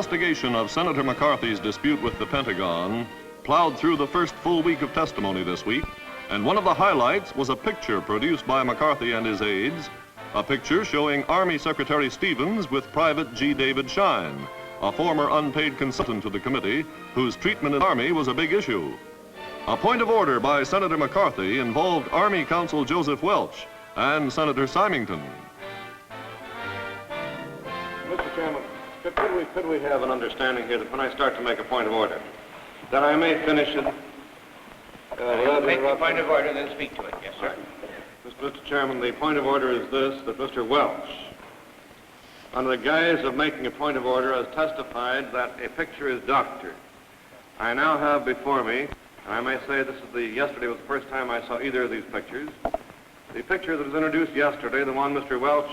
investigation of Senator McCarthy's dispute with the Pentagon plowed through the first full week of testimony this week, and one of the highlights was a picture produced by McCarthy and his aides, a picture showing Army Secretary Stevens with Private G. David Shine, a former unpaid consultant to the committee whose treatment in the Army was a big issue. A point of order by Senator McCarthy involved Army Counsel Joseph Welch and Senator Symington. Mr. Chairman, could we have an understanding here that when I start to make a point of order, that I may finish it? Make the point of order, then speak to it. Yes, sir. Mr. Chairman, the point of order is this, that Mr. Welch, under the guise of making a point of order, has testified that a picture is doctored. I now have before me, and I may say yesterday was the first time I saw either of these pictures. The picture that was introduced yesterday, the one Mr. Welch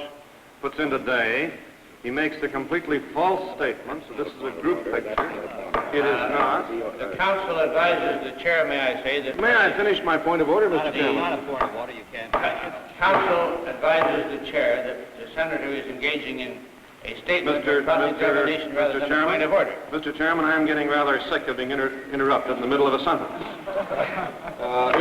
puts in today, he makes the completely false statement, so this is a group picture. It is not. The counsel advises the chair, may I say, that... May I finish my point of order, Mr. Chairman? Not a point of order, you can't. Counsel advises the chair that the senator is engaging in a statement of cross-examination rather than a point of order. Mr. Chairman, I'm getting rather sick of being interrupted in the middle of a sentence. I'd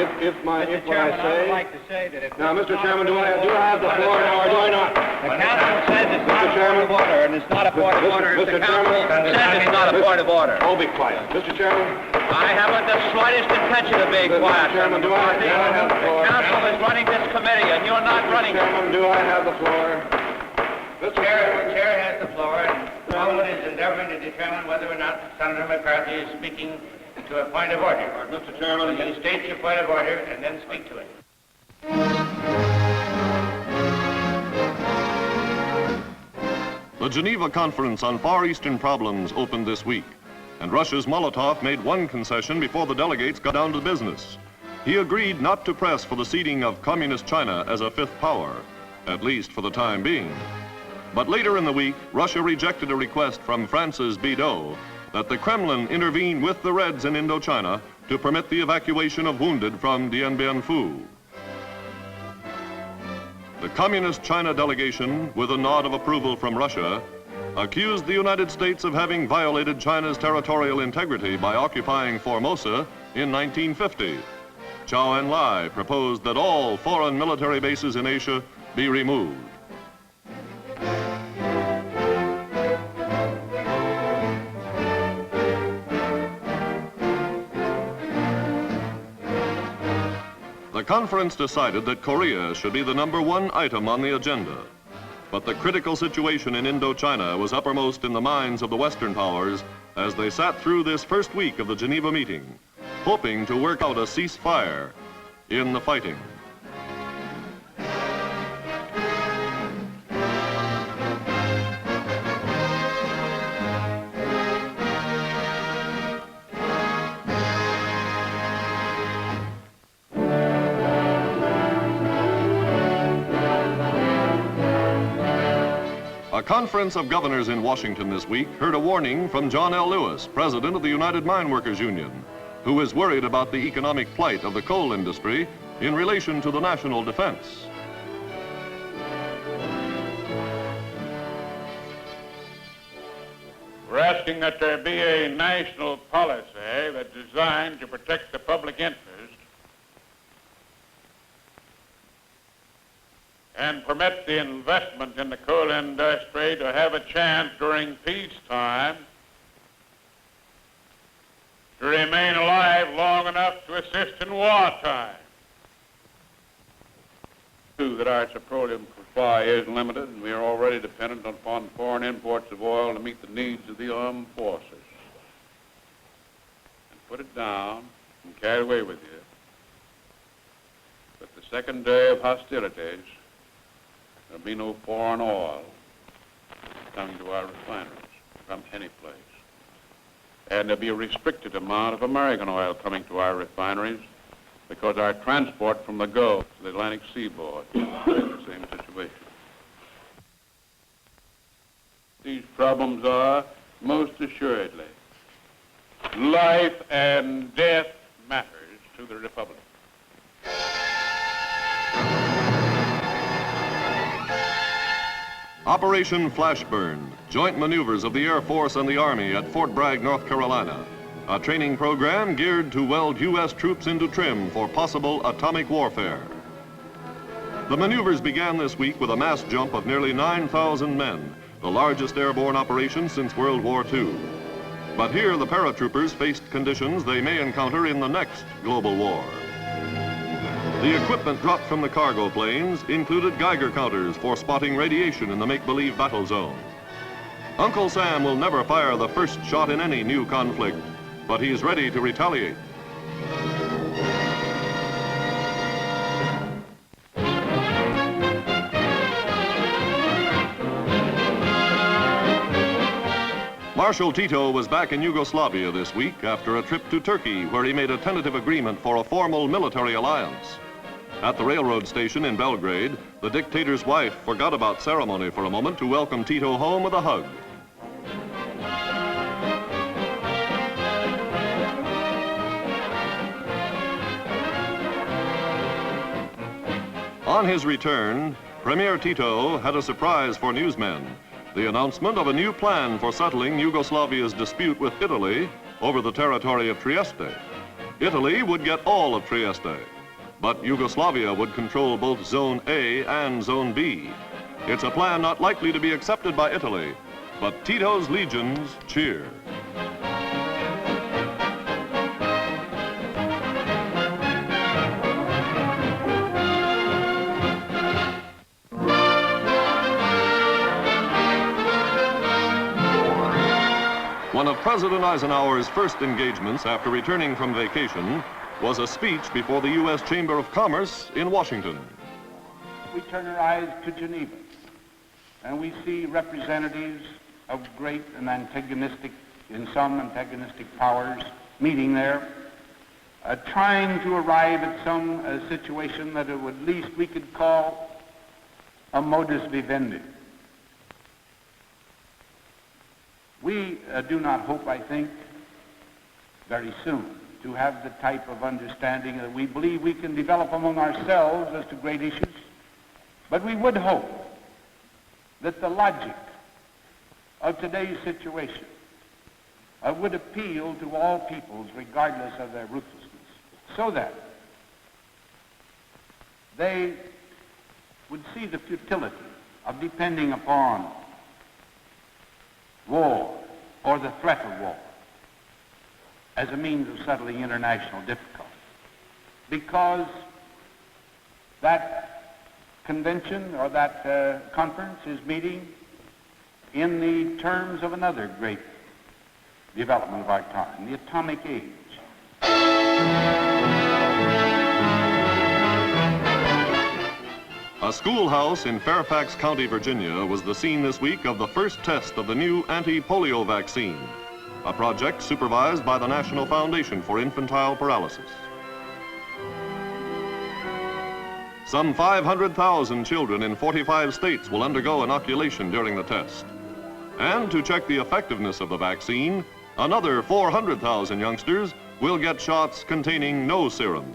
like to say that if... Now, Mr. Chairman, do I have the floor now, or do I not? The counsel says it's not a point of order, and it's not a point of order. If the counsel says it's not a point of order. Oh, be quiet. Mr. Chairman? I haven't the slightest intention of being quiet. Mr. Chairman, do I have the floor? The counsel is running this committee, and you're not running it. Mr. Chairman, do I have the floor? The chair has the floor, and the Parliament is endeavoring to determine whether or not Senator McCarthy is speaking to a point of order. Mr. Chairman, you state your point of order and then speak to it. The Geneva Conference on Far Eastern Problems opened this week, and Russia's Molotov made one concession before the delegates got down to business. He agreed not to press for the ceding of Communist China as a fifth power, at least for the time being. But later in the week, Russia rejected a request from France's Bidot that the Kremlin intervene with the Reds in Indochina to permit the evacuation of wounded from Dien Bien Phu. The Communist China delegation, with a nod of approval from Russia, accused the United States of having violated China's territorial integrity by occupying Formosa in 1950. Zhou Enlai proposed that all foreign military bases in Asia be removed. The conference decided that Korea should be the #1 item on the agenda. But the critical situation in Indochina was uppermost in the minds of the Western powers as they sat through this first week of the Geneva meeting, hoping to work out a ceasefire in the fighting. A conference of governors in Washington this week heard a warning from John L. Lewis, president of the United Mine Workers Union, who is worried about the economic plight of the coal industry in relation to the national defense. We're asking that there be a national policy that's designed to protect the public interest and permit the investment in the coal industry to have a chance during peacetime to remain alive long enough to assist in wartime. True that our petroleum supply is limited, and we are already dependent upon foreign imports of oil to meet the needs of the armed forces. And put it down and carry it away with you. But the second day of hostilities, there'll be no foreign oil coming to our refineries from any place. And there'll be a restricted amount of American oil coming to our refineries because our transport from the Gulf to the Atlantic seaboard is the same situation. These problems are, most assuredly, life and death matters to the Republic. Operation Flashburn, joint maneuvers of the Air Force and the Army at Fort Bragg, North Carolina. A training program geared to weld U.S. troops into trim for possible atomic warfare. The maneuvers began this week with a mass jump of nearly 9,000 men, the largest airborne operation since World War II. But here the paratroopers faced conditions they may encounter in the next global war. The equipment dropped from the cargo planes included Geiger counters for spotting radiation in the make-believe battle zone. Uncle Sam will never fire the first shot in any new conflict, but he's ready to retaliate. Marshal Tito was back in Yugoslavia this week after a trip to Turkey, where he made a tentative agreement for a formal military alliance. At the railroad station in Belgrade, the dictator's wife forgot about ceremony for a moment to welcome Tito home with a hug. On his return, Premier Tito had a surprise for newsmen: the announcement of a new plan for settling Yugoslavia's dispute with Italy over the territory of Trieste. Italy would get all of Trieste, but Yugoslavia would control both Zone A and Zone B. It's a plan not likely to be accepted by Italy, but Tito's legions cheer. One of President Eisenhower's first engagements after returning from vacation was a speech before the U.S. Chamber of Commerce in Washington. We turn our eyes to Geneva, and we see representatives of great and antagonistic powers meeting there, trying to arrive at some situation that at least we could call a modus vivendi. We do not hope, I think, very soon to have the type of understanding that we believe we can develop among ourselves as to great issues, but we would hope that the logic of today's situation would appeal to all peoples regardless of their ruthlessness, so that they would see the futility of depending upon war or the threat of war as a means of settling international difficulties, because that convention or that conference is meeting in the terms of another great development of our time, the atomic age. A schoolhouse in Fairfax County, Virginia, was the scene this week of the first test of the new anti-polio vaccine, a project supervised by the National Foundation for Infantile Paralysis. Some 500,000 children in 45 states will undergo inoculation during the test. And to check the effectiveness of the vaccine, another 400,000 youngsters will get shots containing no serum.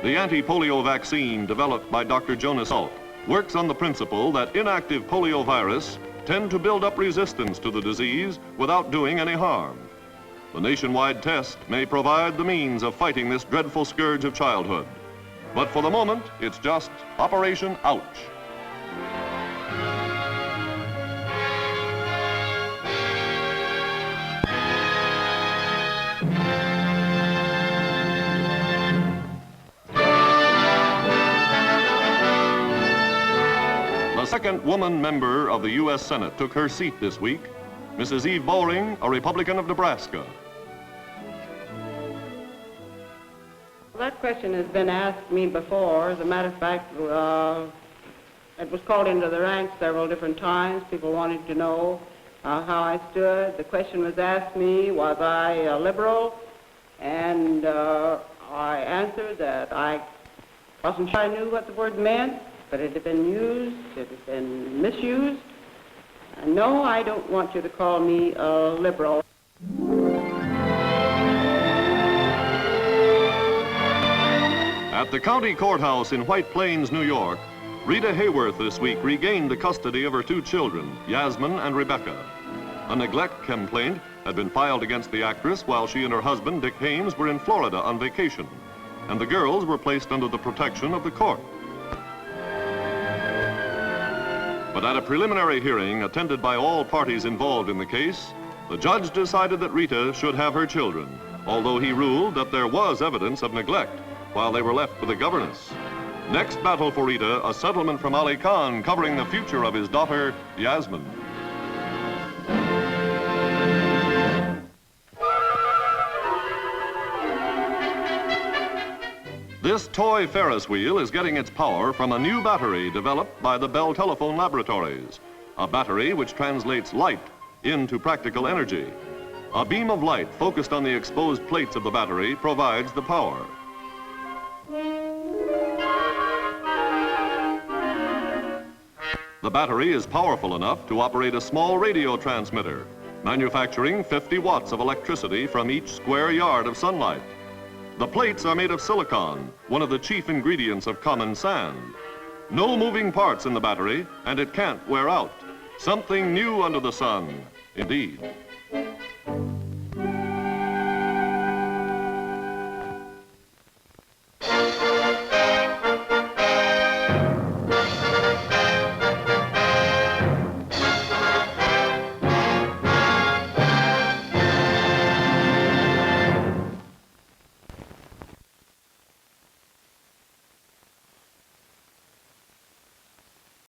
The anti-polio vaccine developed by Dr. Jonas Salk works on the principle that inactive poliovirus tend to build up resistance to the disease without doing any harm. The nationwide test may provide the means of fighting this dreadful scourge of childhood. But for the moment, it's just Operation Ouch. The second woman member of the U.S. Senate took her seat this week, Mrs. Eva Bowring, a Republican of Nebraska. That question has been asked me before. As a matter of fact, it was called into the ranks several different times. People wanted to know how I stood. The question was asked me, was I a liberal? And I answered that I wasn't sure I knew what the word meant, but it had been used, it had been misused. And no, I don't want you to call me a liberal. At the county courthouse in White Plains, New York, Rita Hayworth this week regained the custody of her 2 children, Yasmin and Rebecca. A neglect complaint had been filed against the actress while she and her husband, Dick Hames, were in Florida on vacation, and the girls were placed under the protection of the court. But at a preliminary hearing attended by all parties involved in the case, the judge decided that Rita should have her children, although he ruled that there was evidence of neglect while they were left with a governess. Next battle for Rita, a settlement from Ali Khan covering the future of his daughter, Yasmin. This toy Ferris wheel is getting its power from a new battery developed by the Bell Telephone Laboratories, a battery which translates light into practical energy. A beam of light focused on the exposed plates of the battery provides the power. The battery is powerful enough to operate a small radio transmitter, manufacturing 50 watts of electricity from each square yard of sunlight. The plates are made of silicon, one of the chief ingredients of common sand. No moving parts in the battery, and it can't wear out. Something new under the sun, indeed.